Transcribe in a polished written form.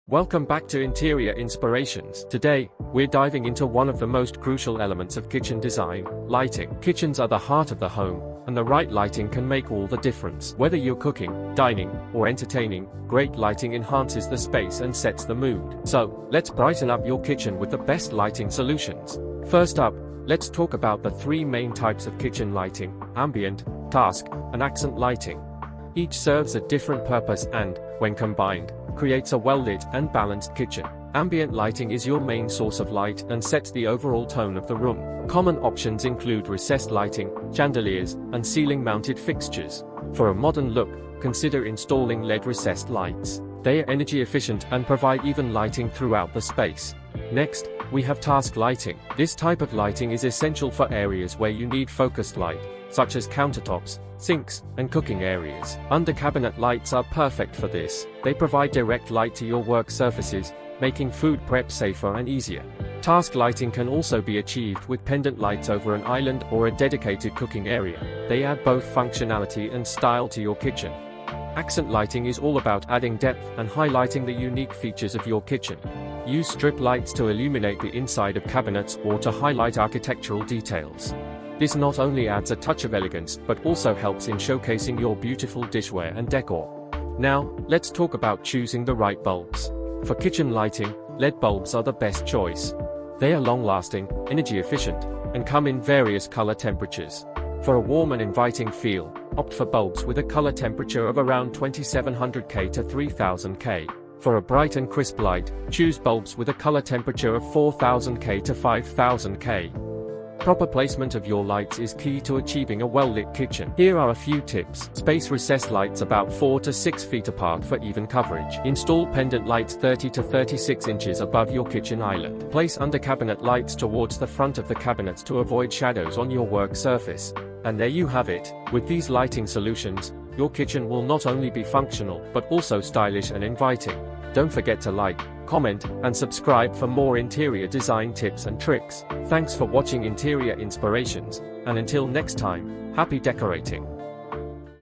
Welcome back to Interior Inspirations. Today, we're diving into one of the most crucial elements of kitchen design, lighting. Kitchens are the heart of the home, and the right lighting can make all the difference. Whether you're cooking, dining, or entertaining, great lighting enhances the space and sets the mood. So, let's brighten up your kitchen with the best lighting solutions. First up, let's talk about the three main types of kitchen lighting: ambient, task, and accent lighting. Each serves a different purpose and, when combined, creates a well-lit and balanced kitchen. Ambient lighting is your main source of light and sets the overall tone of the room. Common options include recessed lighting, chandeliers, and ceiling-mounted fixtures. For a modern look, consider installing LED recessed lights. They are energy efficient and provide even lighting throughout the space. Next, we have task lighting. This type of lighting is essential for areas where you need focused light, such as countertops, sinks, and cooking areas. Under-cabinet lights are perfect for this. They provide direct light to your work surfaces, making food prep safer and easier. Task lighting can also be achieved with pendant lights over an island or a dedicated cooking area. They add both functionality and style to your kitchen. Accent lighting is all about adding depth and highlighting the unique features of your kitchen. Use strip lights to illuminate the inside of cabinets or to highlight architectural details. This not only adds a touch of elegance but also helps in showcasing your beautiful dishware and decor. Now, let's talk about choosing the right bulbs. For kitchen lighting, LED bulbs are the best choice. They are long-lasting, energy-efficient, and come in various color temperatures. For a warm and inviting feel, opt for bulbs with a color temperature of around 2700 K to 3000 K. For a bright and crisp light, choose bulbs with a color temperature of 4000 K to 5000 K. Proper placement of your lights is key to achieving a well-lit kitchen. Here are a few tips. Space recessed lights about 4 to 6 feet apart for even coverage. Install pendant lights 30 to 36 inches above your kitchen island. Place under-cabinet lights towards the front of the cabinets to avoid shadows on your work surface. And there you have it. With these lighting solutions, your kitchen will not only be functional, but also stylish and inviting. Don't forget to like, comment, and subscribe for more interior design tips and tricks. Thanks for watching Interior Inspirations, and until next time, happy decorating.